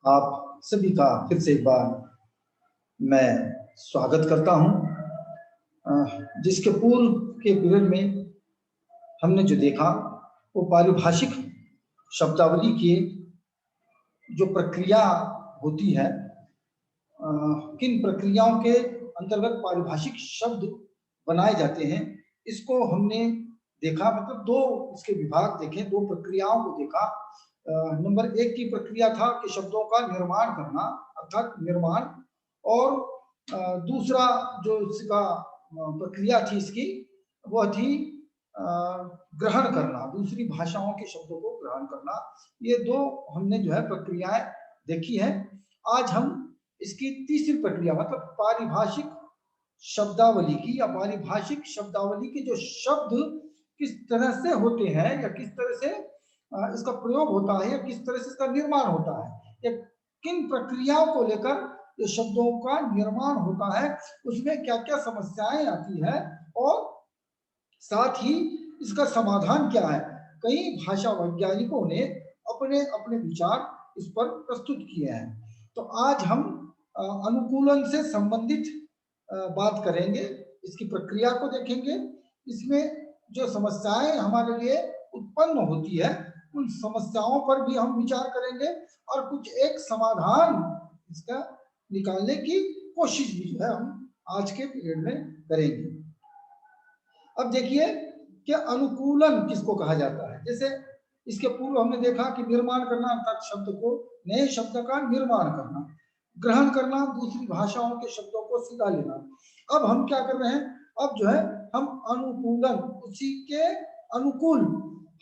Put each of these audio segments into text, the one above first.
आप सभी का फिर से एक बार मैं स्वागत करता हूं। जिसके पूर्व के पीरियड में हमने जो देखा वो पारिभाषिक शब्दावली की जो प्रक्रिया होती है, किन प्रक्रियाओं के अंतर्गत पारिभाषिक शब्द बनाए जाते हैं, इसको हमने देखा। मतलब दो इसके विभाग देखे, दो प्रक्रियाओं को देखा। नंबर एक की प्रक्रिया था कि शब्दों का निर्माण करना, अर्थात निर्माण, और दूसरा जो इसका प्रक्रिया थी इसकी, वह थी ग्रहण करना, दूसरी भाषाओं के शब्दों को ग्रहण करना। ये दो हमने जो है प्रक्रियाएं देखी है। आज हम इसकी तीसरी प्रक्रिया, मतलब पारिभाषिक शब्दावली की, या पारिभाषिक शब्दावली के जो शब्द किस तरह से होते हैं, या किस तरह से इसका प्रयोग होता है, या किस तरह से इसका निर्माण होता है, या किन प्रक्रियाओं को लेकर जो शब्दों का निर्माण होता है, उसमें क्या क्या समस्याएं आती है, और साथ ही इसका समाधान क्या है। कई भाषा वैज्ञानिकों ने अपने अपने विचार इस पर प्रस्तुत किए हैं। तो आज हम अनुकूलन से संबंधित बात करेंगे, इसकी प्रक्रिया को देखेंगे, इसमें जो समस्याएं हमारे लिए उत्पन्न होती है उन समस्याओं पर भी हम विचार करेंगे, और कुछ एक समाधान इसका निकालने की कोशिश भी जो है हम आज के पीरियड में करेंगे। अब देखिए कि अनुकूलन किसको कहा जाता है। जैसे इसके पूर्व हमने देखा कि निर्माण करना, अर्थात शब्द को, नए शब्द का निर्माण करना, ग्रहण करना, दूसरी भाषाओं के शब्दों को सीधा लेना। अब हम क्या कर रहे हैं, अब जो है हम अनुकूलन, उसी के अनुकूल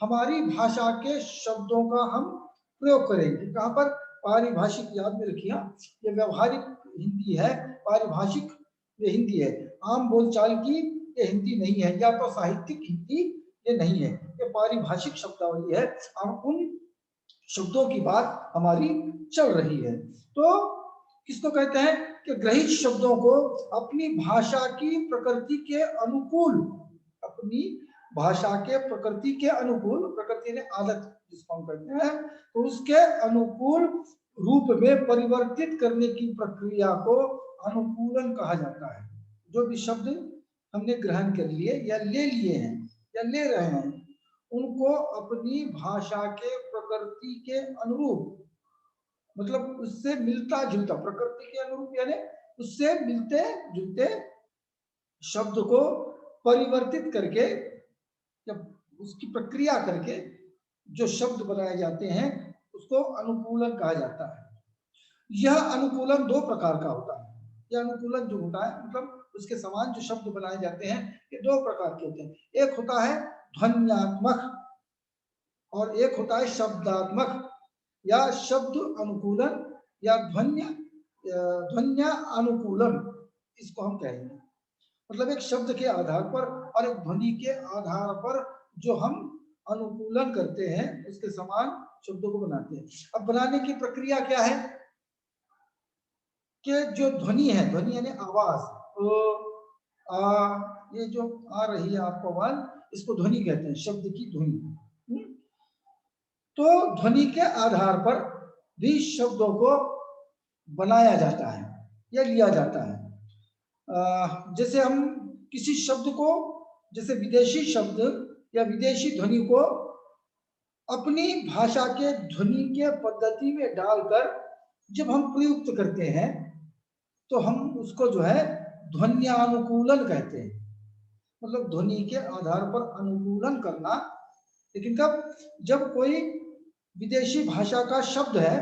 हमारी भाषा के शब्दों का हम प्रयोग करेंगे। कहां पर? पारिभाषिक, याद में रखिए, ये व्यवहारिक हिंदी है, पारिभाषिक ये हिंदी है, आम बोलचाल की ये हिंदी नहीं है, या तो साहित्यिक हिंदी ये नहीं है, ये पारिभाषिक शब्दावली है, और उन शब्दों की बात हमारी चल रही है। तो किसको कहते हैं कि ग्रहित शब्दों को अपनी भाषा की प्रकृति के अनुकूल, अपनी भाषा के प्रकृति के अनुकूल, प्रकृति ने आदत जिसको हम कहते हैं, तो उसके अनुकूल रूप में परिवर्तित करने की प्रक्रिया को अनुकूलन कहा जाता है। जो भी शब्द हमने ग्रहण कर लिए या ले लिए हैं या ले रहे हैं, उनको अपनी भाषा के प्रकृति के अनुरूप, मतलब उससे मिलता जुलता, प्रकृति के अनुरूप यानी उससे मिलते जुलते शब्द को परिवर्तित करके, जब उसकी प्रक्रिया करके जो शब्द बनाए जाते हैं उसको अनुकूलन कहा जाता है। यह अनुकूलन दो प्रकार का होता है। यह अनुकूलन जो होता है, मतलब उसके समान जो शब्द बनाए जाते हैं, ये दो प्रकार के होते हैं। एक होता है ध्वन्यात्मक और एक होता है शब्दात्मक, या शब्द अनुकूलन या ध्वन्या अनुकूलन, इसको हम कहेंगे। मतलब एक शब्द के आधार पर और एक ध्वनि के आधार पर जो हम अनुकूलन करते हैं, उसके समान शब्दों को बनाते हैं। अब बनाने की प्रक्रिया क्या है कि जो ध्वनि है, ध्वनि यानी आवाज, ये जो आ रही है आपको आवाज, इसको ध्वनि कहते हैं, शब्द की ध्वनि। तो ध्वनि के आधार पर भी शब्दों को बनाया जाता है या लिया जाता है। जैसे हम किसी शब्द को, जैसे विदेशी शब्द या विदेशी ध्वनि को अपनी भाषा के ध्वनि के पद्धति में डालकर जब हम प्रयुक्त करते हैं, तो हम उसको जो है ध्वन्यानुकूलन कहते हैं। मतलब ध्वनि के आधार पर अनुकूलन करना। लेकिन कब? जब कोई विदेशी भाषा का शब्द है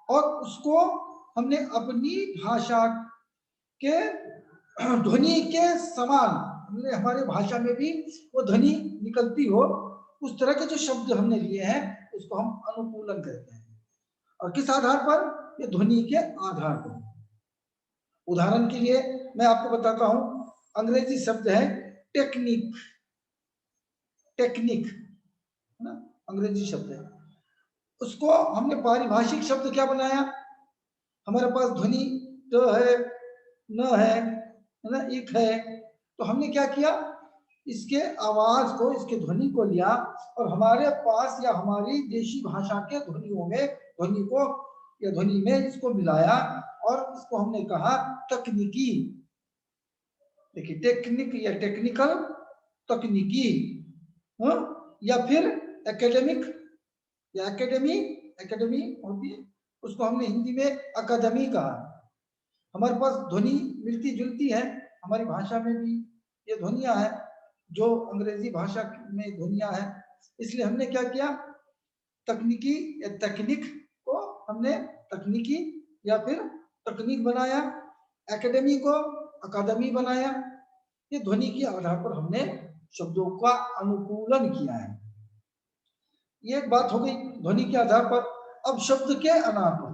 और उसको हमने अपनी भाषा के ध्वनि के समान, हमने हमारे भाषा में भी वो ध्वनि निकलती हो, उस तरह के जो शब्द हमने लिए हैं, उसको हम अनुकूलन कहते हैं। और किस आधार पर? ये ध्वनि के आधार पर। उदाहरण के लिए मैं आपको बताता हूं, अंग्रेजी शब्द है टेक्निक, टेक्निक है ना, अंग्रेजी शब्द है। उसको हमने पारिभाषिक शब्द क्या बनाया? हमारे पास ध्वनि ट है, न है ना, इक है। तो हमने क्या किया, इसके आवाज को, इसके ध्वनि को लिया और हमारे पास या हमारी देशी भाषा के ध्वनियों में ध्वनि को या ध्वनि में इसको मिलाया और इसको हमने कहा तकनीकी। देखिए टेक्निक या टेक्निकल, तकनीकी, या फिर एकेडमिक या एकेडमी, एकेडमी होती है, उसको हमने हिंदी में अकादमी कहा। हमारे पास ध्वनि मिलती जुलती है, हमारी भाषा में भी ये ध्वनियां हैं जो अंग्रेजी भाषा में ध्वनियां हैं, इसलिए हमने क्या किया, तकनीकी या तकनीक को हमने तकनीकी या फिर तकनीक बनाया, एकेडमी को अकादमी बनाया। ये ध्वनि के आधार पर हमने शब्दों का अनुकूलन किया है। ये एक बात हो गई ध्वनि के आधार पर। अब शब्द के आधार पर,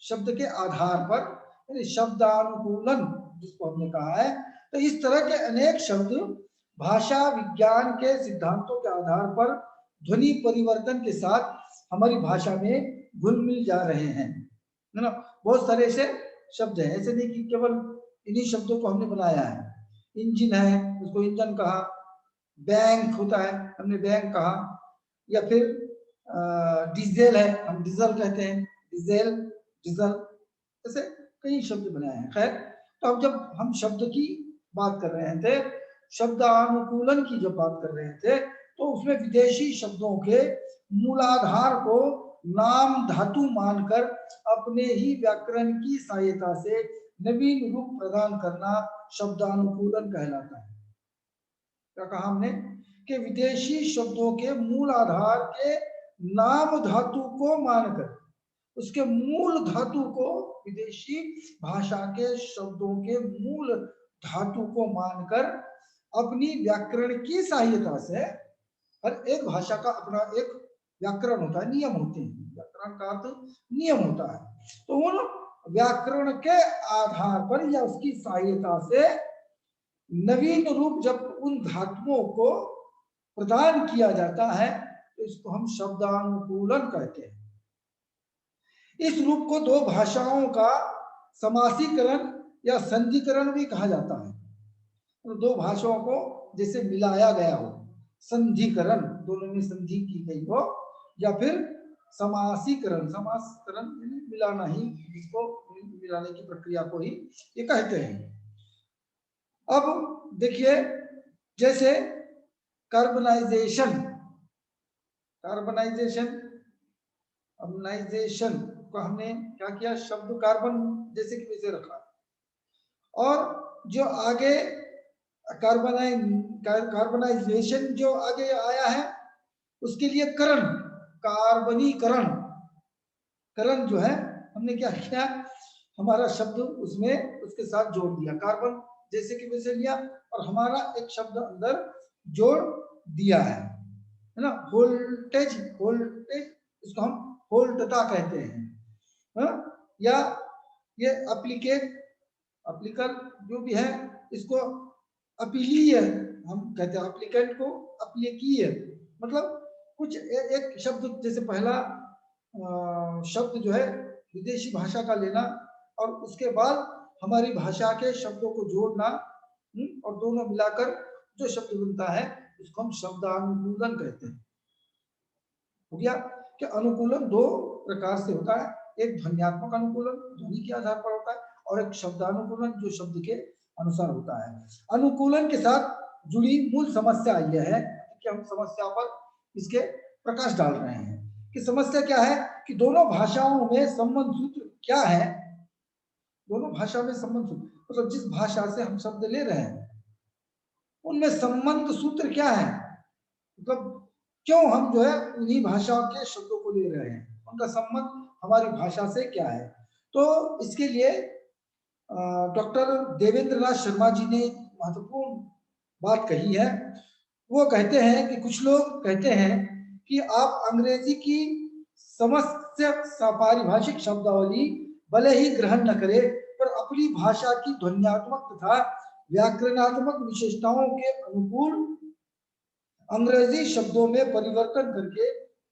शब्द के आधार पर यानी शब्दानुकूलन जिसको हमने कहा है, तो इस तरह के अनेक शब्द भाषा विज्ञान के सिद्धांतों के आधार पर ध्वनि परिवर्तन के साथ हमारी भाषा में घुल मिल जा रहे हैं, है ना। बहुत सारे ऐसे शब्द हैं, ऐसे नहीं कि केवल इन्हीं शब्दों को हमने बनाया है। इंजन है, उसको इंजन कहा, बैंक होता है, हमने बैंक कहा, या फिर डीजल है, हम डीजल कहते हैं, डीजल, डीजल, ऐसे कई शब्द बनाए हैं। खैर, तो अब जब हम शब्द की बात कर रहे थे, शब्दानुकूलन की जब बात कर रहे थे, तो उसमें विदेशी शब्दों के मूलाधार को नाम धातु मानकर अपने ही व्याकरण की सहायता से नवीन रूप प्रदान करना शब्दानुकूलन कहलाता है। क्या कहा हमने कि विदेशी शब्दों के मूल आधार के नाम धातु को मानकर, उसके मूल धातु को, विदेशी भाषा के शब्दों के मूल धातु को मानकर अपनी व्याकरण की सहायता से, हर एक भाषा का अपना एक व्याकरण होता है, नियम होते हैं, व्याकरण का अर्थ नियम होता है, तो उन व्याकरण के आधार पर या उसकी सहायता से नवीन रूप जब उन धातुओं को प्रदान किया जाता है, तो इसको हम शब्दानुकूलन कहते हैं। इस रूप को दो भाषाओं का समासीकरण या संधिकरण भी कहा जाता है। तो दो भाषाओं को जैसे मिलाया गया हो, संधिकरण, दोनों में संधि की गई हो, या फिर समासीकरण, समासीकरण मिलाना ही, इसको मिलाने की प्रक्रिया को ही ये कहते हैं। अब देखिए, जैसे कार्बनाइजेशन, कार्बनाइजेशन, कार्बनाइजेशन को हमने क्या किया, शब्द कार्बन जैसे कि वैसे रखा, और जो आगे कार्बनाइजेशन जो आगे आया है, उसके लिए करण, कार्बनीकरण, करण जो है हमने क्या किया, हमारा शब्द उसमें उसके साथ जोड़ दिया, कार्बन जैसे कि वैसे लिया और हमारा एक शब्द अंदर जोड़ दिया है ना। वोल्टेज, वोल्टेज, इसको हम वोल्टता कहते हैं, या ये एप्लीकेट, एप्लीकर जो भी है, इसको अपीलीय हम कहते हैं, एप्लीकेंट को अपलीकीय, मतलब कुछ एक शब्द, जैसे पहला शब्द जो है विदेशी भाषा का लेना और उसके बाद हमारी भाषा के शब्दों को जोड़ना, और दोनों मिलाकर जो शब्द बनता है उसको हम शब्दानुकूलन कहते हैं। हो गया कि अनुकूलन दो प्रकार से होता है, एक ध्वन्यात्मक अनुकूलन ध्वनि के आधार पर होता है, और एक शब्दानुकूलन जो शब्द के अनुसार होता है। अनुकूलन के साथ जुड़ी मूल समस्या यह है कि हम समस्या पर इसके प्रकाश डाल रहे हैं कि समस्या क्या है, कि दोनों भाषाओं में संबंध सूत्र क्या है, दोनों भाषा में संबंध सूत्र, मतलब जिस भाषा से हम शब्द ले रहे हैं उनमें संबंध सूत्र क्या है, मतलब क्यों हम जो है उन्हीं भाषा के शब्दों को ले रहे हैं, उनका संबंध हमारी भाषा से क्या है। तो इसके लिए डॉक्टर देवेंद्रनाथ शर्मा जी ने महत्वपूर्ण बात कही है। वो कहते हैं कि कुछ लोग कहते हैं कि आप अंग्रेजी की समस्त पारिभाषिक शब्दावली भले ही ग्रहण न करें, पर अपनी भाषा की ध्वन्यात्मक तथा व्याकरणात्मक विशेषताओं के अनुकूल अंग्रेजी शब्दों में परिवर्तन करके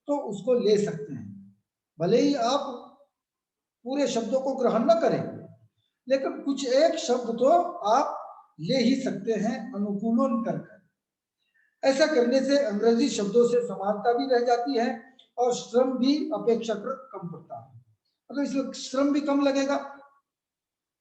तो उसको ले सकते हैं। भले ही आप पूरे शब्दों को ग्रहण न करें, लेकिन कुछ एक शब्द तो आप ले ही सकते हैं अनुकूलन करके। ऐसा करने से अंग्रेजी शब्दों से समानता भी रह जाती है और श्रम भी अपेक्षाकृत कम पड़ता है। मतलब इसमें श्रम भी कम लगेगा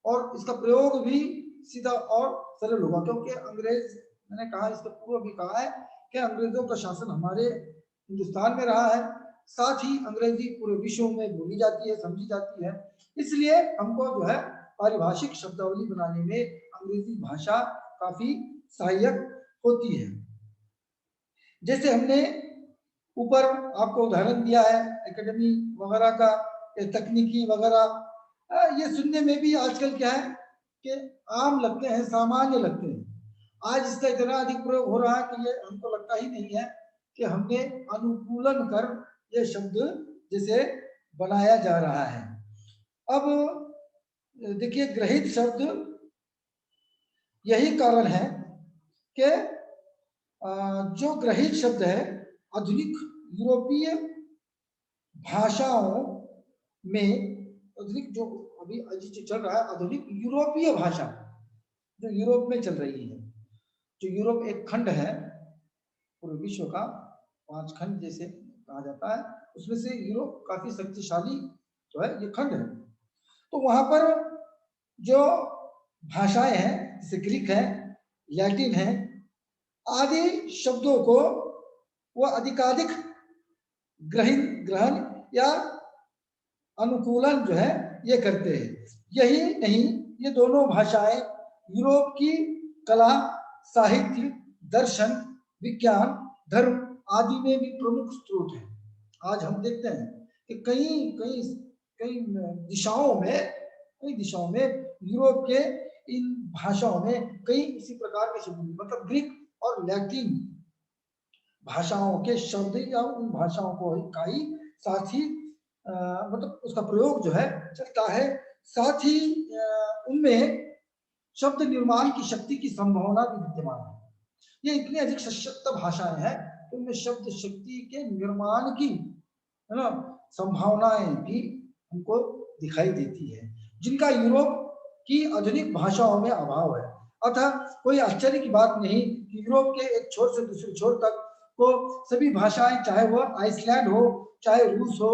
और इसका प्रयोग भी सीधा और सरल होगा, क्योंकि अंग्रेज, मैंने कहा इसके पूर्व भी कहा है कि अंग्रेजों का शासन हमारे हिंदुस्तान में रहा है, साथ ही अंग्रेजी पूरे विश्व में बोली जाती है, समझी जाती है, इसलिए हमको जो है पारिभाषिक शब्दावली बनाने में अंग्रेजी भाषा काफी सहायक होती है। जैसे हमने ऊपर आपको उदाहरण दिया है एकेडमी वगैरह का, तकनीकी वगैरह, ये सुनने में भी आजकल क्या है कि आम लगते हैं, सामान्य लगते हैं। आज इसका इतना अधिक प्रयोग हो रहा है कि ये हमको लगता ही नहीं है कि हमने अनुकूलन कर ये शब्द जैसे बनाया जा रहा है। अब देखिए, ग्रहित शब्द, यही कारण है कि जो ग्रहित शब्द है आधुनिक यूरोपीय भाषाओं में, आधुनिक जो अभी जो चल रहा है आधुनिक यूरोपीय भाषा जो यूरोप में चल रही है, जो यूरोप एक खंड है पूरे विश्व का, 5 खंड जैसे कहा जाता है, उसमें से यूरोप काफी शक्तिशाली जो है ये खंड है। तो वहां पर जो भाषाएं हैं जैसे ग्रीक है, लैटिन है आदि शब्दों को वो अधिकाधिक ग्रहण या अनुकूलन जो है ये करते हैं। यही नहीं, ये दोनों भाषाएं यूरोप की कला, साहित्य, दर्शन, विज्ञान, धर्म आदि में भी प्रमुख स्रोत है। आज हम देखते हैं कि कई कई कई दिशाओं में यूरोप के इन भाषाओं में कई इसी प्रकार के शब्द, मतलब ग्रीक और लैटिन भाषाओं के शब्द या उन भाषाओं को का ही साथ ही मतलब उसका प्रयोग जो है चलता है। साथ ही उनमें शब्द निर्माण की शक्ति की संभावना भी विद्यमान है। ये इतनी अधिक सशक्त भाषाएं हैं, उनमें शब्द शक्ति के निर्माण की, है ना, संभावनाएं भी हमको दिखाई देती है, जिनका यूरोप की आधुनिक भाषाओं में अभाव है। अतः कोई आश्चर्य की बात नहीं कि यूरोप के एक छोर से दूसरे छोर तक को सभी भाषाएं, चाहे वह आइसलैंड हो चाहे रूस हो,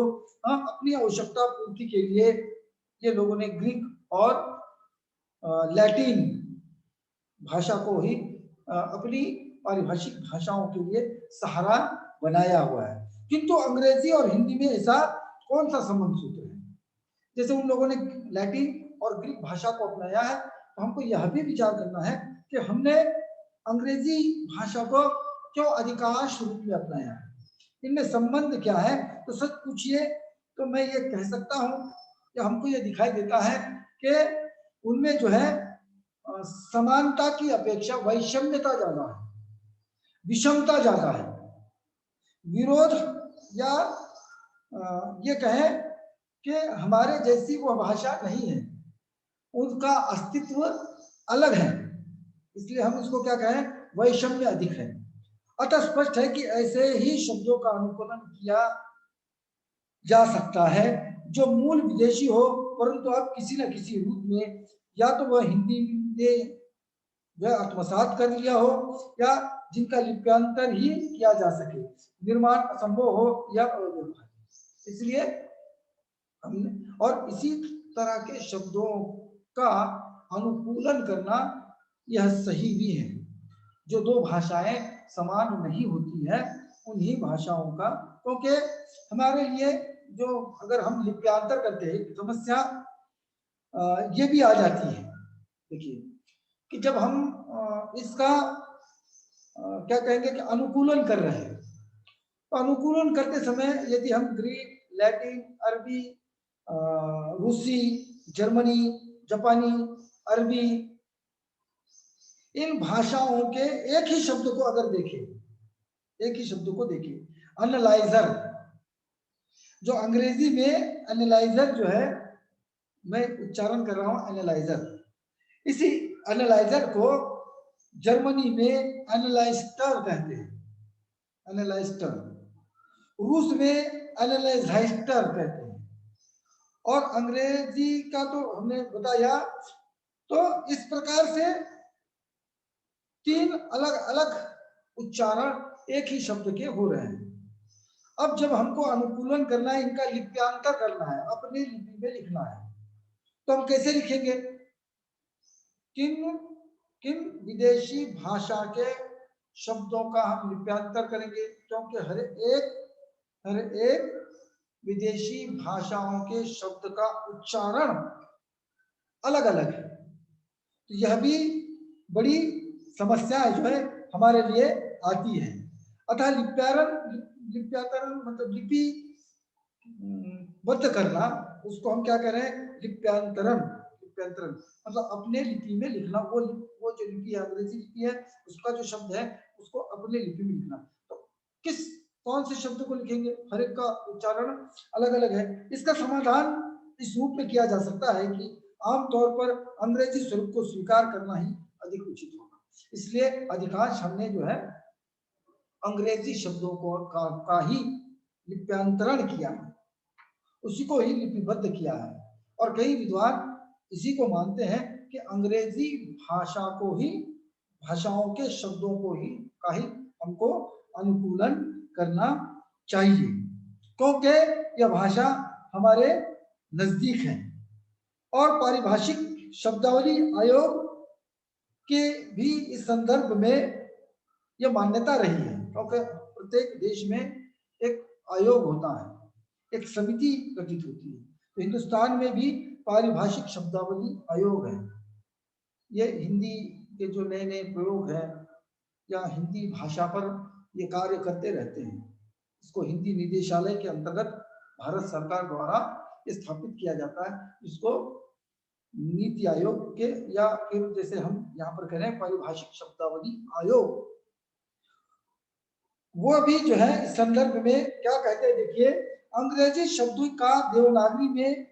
अपनी आवश्यकता पूर्ति के लिए ये लोगों ने ग्रीक और लैटिन भाषा को ही अपनी पारिभाषिक भाषाओं के लिए सहारा बनाया हुआ है। किंतु अंग्रेजी और हिंदी में ऐसा कौन सा संबंध सूत्र है? जैसे उन लोगों ने लैटिन और ग्रीक भाषा को अपनाया है, तो हमको यह भी विचार करना है कि हमने अंग्रेजी भाषा को क्यों अधिकांश रूप में अपनाया है, इनमें संबंध क्या है? तो सच पूछिए तो मैं ये कह सकता हूँ कि हमको ये दिखाई देता है कि उनमें जो है समानता की अपेक्षा वैषम्यता ज्यादा है, विषमता ज्यादा है, विरोध, या ये कहें कि हमारे जैसी वह भाषा नहीं है, उनका अस्तित्व अलग है, इसलिए हम उसको क्या कहें, वैषम्य अधिक है। अतः स्पष्ट है कि ऐसे ही शब्दों का अनुकूलन किया जा सकता है जो मूल विदेशी हो, परंतु अब किसी न किसी रूप में या तो वह हिंदी में वह आत्मसात कर लिया हो, या जिनका लिप्यांतर ही किया जा सके, निर्माण असंभव हो या अव्यवहार्य। इसलिए हमने, और इसी तरह के शब्दों का अनुकूलन करना यह सही भी है। जो दो भाषाएं समान नहीं होती है उन्हीं भाषाओं का, क्योंकि हमारे लिए जो अगर हम लिप्यांतर करते हैं समस्या ये भी आ जाती है। देखिए कि जब हम इसका क्या कहेंगे कि अनुकूलन कर रहे हैं, तो अनुकूलन करते समय यदि हम ग्रीक, लैटिन, अरबी, रूसी, जर्मनी, जापानी, अरबी, इन भाषाओं के एक ही शब्द को अगर देखें, एक ही शब्द को देखें, एनालाइजर, जो अंग्रेजी में एनालाइजर जो है, मैं उच्चारण कर रहा हूं एनालाइजर, इसी एनालाइजर को जर्मनी में एनालाइस्टर कहते हैं, एनालाइस्टर, रूस में एनालाइजाइस्टर कहते हैं, और अंग्रेजी का तो हमने बताया। तो इस प्रकार से 3 अलग अलग उच्चारण एक ही शब्द के हो रहे हैं। अब जब हमको अनुकूलन करना है, इनका लिप्यांतर करना है, अपनी लिपि में लिखना है, तो हम कैसे लिखेंगे? किन किन विदेशी भाषा के शब्दों का हम लिप्यांतर करेंगे, क्योंकि हर एक विदेशी भाषाओं के शब्द का उच्चारण अलग अलग है। तो यह भी बड़ी समस्या जो है हमारे लिए आती है। अतः लिप्यांतरण मतलब लिपि बद्ध करना, उसको हम क्या कह रहे हैं? लिप्यांतरण। लिप्यांतरण मतलब अपने लिपि में लिखना। वो जो लिपि है, अंग्रेजी लिपि है, उसका जो शब्द है उसको अपने लिपि में लिखना। तो कौन से शब्द को लिखेंगे? हर एक का उच्चारण अलग अलग है। इसका समाधान इस रूप में किया जा सकता है कि आमतौर पर अंग्रेजी स्वरूप को स्वीकार करना ही अधिक उचित होगा। इसलिए अधिकांश हमने जो है अंग्रेजी शब्दों का ही लिप्यांतरण किया है, उसी को ही लिपिबद्ध किया है। और कई विद्वान इसी को मानते हैं कि अंग्रेजी भाषा को ही, भाषाओं के शब्दों को ही का ही हमको अनुकूलन करना चाहिए, क्योंकि यह भाषा हमारे नजदीक है। और पारिभाषिक शब्दावली आयोग के भी इस संदर्भ में यह मान्यता रही है, क्योंकि प्रत्येक देश में एक आयोग होता है, एक समिति गठित होती है। तो हिंदुस्तान में भी पारिभाषिक शब्दावली आयोग है। ये हिंदी के जो नए नए प्रयोग हैं या हिंदी भाषा पर ये कार्य करते रहते हैं, इसको हिंदी निदेशालय के अंतर्गत भारत सरकार द्वारा स्थापित किया जाता है। इसको नीति आयोग के, या फिर जैसे हम यहाँ पर कह रहे हैं पारिभाषिक शब्दावली आयोग, वो भी जो है इस संदर्भ में क्या कहते हैं? देखिए, अंग्रेजी शब्दों का देवनागरी में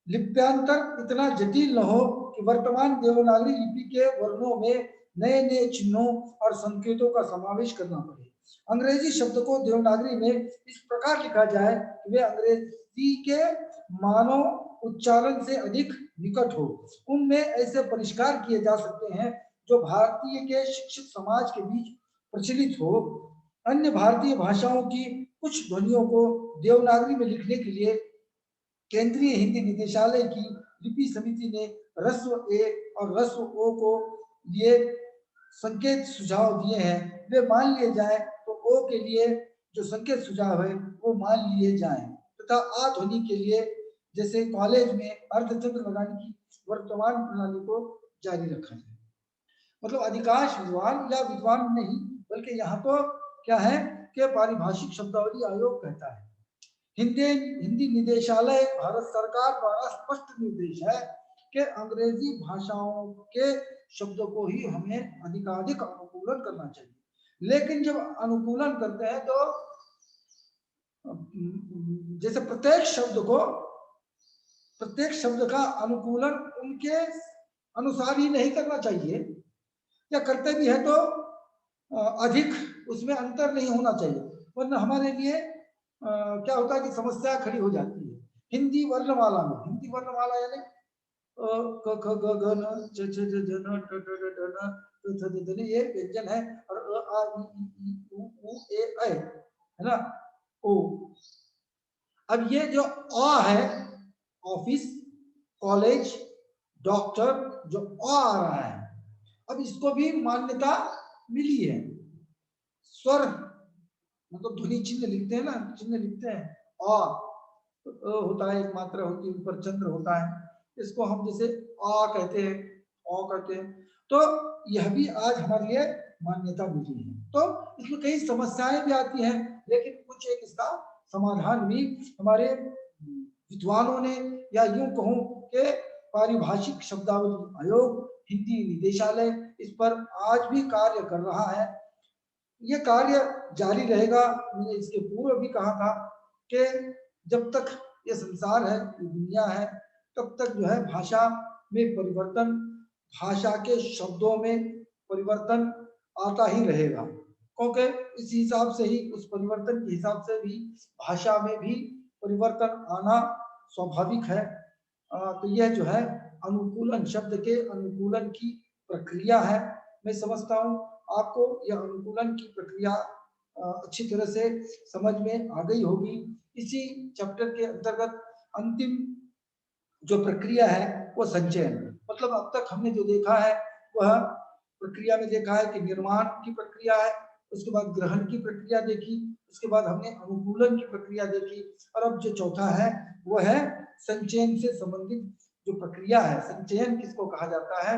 लिप्यांतर इतना जटिल न हो कि वर्तमान देवनागरी लिपि के वर्णों में नए नए चिन्हों और संकेतों का समावेश करना पड़े। अंग्रेजी शब्द को देवनागरी में इस प्रकार लिखा जाए कि वे अंग्रेजी के मानव उच्चारण से अधिक निकट हो। उनमें ऐसे परिष्कार किए जा सकते हैं जो भारतीय के शिक्षित समाज के बीच प्रचलित हो। अन्य भारतीय भाषाओं की कुछ ध्वनियों को देवनागरी में लिखने के लिए केंद्रीय हिंदी निदेशालय की लिपि समिति ने ह्रस्व ए और ह्रस्व ओ को लिए संकेत सुझाव दिए हैं। वे मान लिए जाए तो ओ के लिए जो संकेत सुझाव है वो मान लिए जाएं, तथा आ ध्वनि के लिए जैसे कॉलेज में अर्धचंद्र लगाने की वर्तमान प्रणाली को जारी रखा जाए। मतलब अधिकांश विद्वान, या विद्वान नहीं बल्कि यहाँ तो क्या है कि पारिभाषिक शब्दावली आयोग कहता है, हिंदी निदेशालय भारत सरकार द्वारा स्पष्ट निर्देश है कि अंग्रेजी भाषाओं के शब्दों को ही हमें अधिकाधिक अनुकूलन करना चाहिए। लेकिन जब अनुकूलन करते हैं तो जैसे प्रत्येक शब्द का अनुकूलन उनके अनुसार ही नहीं करना चाहिए, या करते भी है तो अधिक उसमें अंतर नहीं होना चाहिए, वरना हमारे लिए क्या होता है कि समस्या खड़ी हो जाती है। हिंदी वर्णमाला में, हिंदी वर्णमाला यानी क ख ग घ न च छ ज झ न ट ट ड ढ न थ थ द ध न, ये व्यंजन है। और अ आ इ ई उ ए ऐ है ना, ओ। अब ये जो अ है, ऑफिस, कॉलेज, डॉक्टर, जो अ आ रहा है, अब इसको भी मान्यता मिली है। स्वर मतलब ध्वनि चिन्ह लिखते हैं ना, चिन्ह लिखते हैं अ, तो होता है, एक मात्रा होती है, ऊपर चंद्र होता है, इसको हम जैसे आ कहते हैं, औ कहते हैं। तो यह भी आज हमारे लिए मान्यता मिली है। तो इसमें कई समस्याएं भी आती हैं, लेकिन कुछ एक इसका समाधान भी हमारे विद्वानों ने, या यूं कहूं कि पारिभाषिक शब्दावली आयोग, हिंदी निदेशालय, इस पर आज भी कार्य कर रहा है। ये कार्य जारी रहेगा। मैंने इसके पूर्व भी कहा था कि जब तक ये संसार है, ये दुनिया है, तब तक जो है भाषा में परिवर्तन, भाषा के शब्दों में परिवर्तन आता ही रहेगा, क्योंकि इस हिसाब से ही, उस परिवर्तन के हिसाब से भी भाषा में भी परिवर्तन आना स्वाभाविक है। तो यह जो है अनुकूलन, शब्द के अनुकूलन की प्रक्रिया है। मैं समझता हूँ आपको यह अनुकूलन की प्रक्रिया अच्छी तरह से समझ में आ गई होगी। इसी चैप्टर के अंतर्गत अंतिम जो प्रक्रिया है वो संचयन, मतलब अब तक हमने जो देखा है वह प्रक्रिया में देखा है कि निर्माण की प्रक्रिया है, उसके बाद ग्रहण की प्रक्रिया देखी, उसके बाद हमने अनुकूलन की प्रक्रिया देखी, और अब जो चौथा है वो है संचयन से संबंधित जो प्रक्रिया है। संचयन किसको कहा जाता है,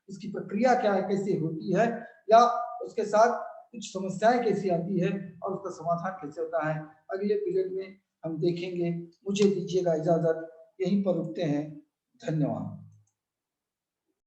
इसकी प्रक्रिया क्या है, कैसे होती है, या उसके साथ कुछ समस्याएं कैसी आती है और उसका समाधान कैसे होता है, अगले पीरियड में हम देखेंगे। मुझे दीजिएगा इजाजत, यहीं पर रुकते हैं। धन्यवाद।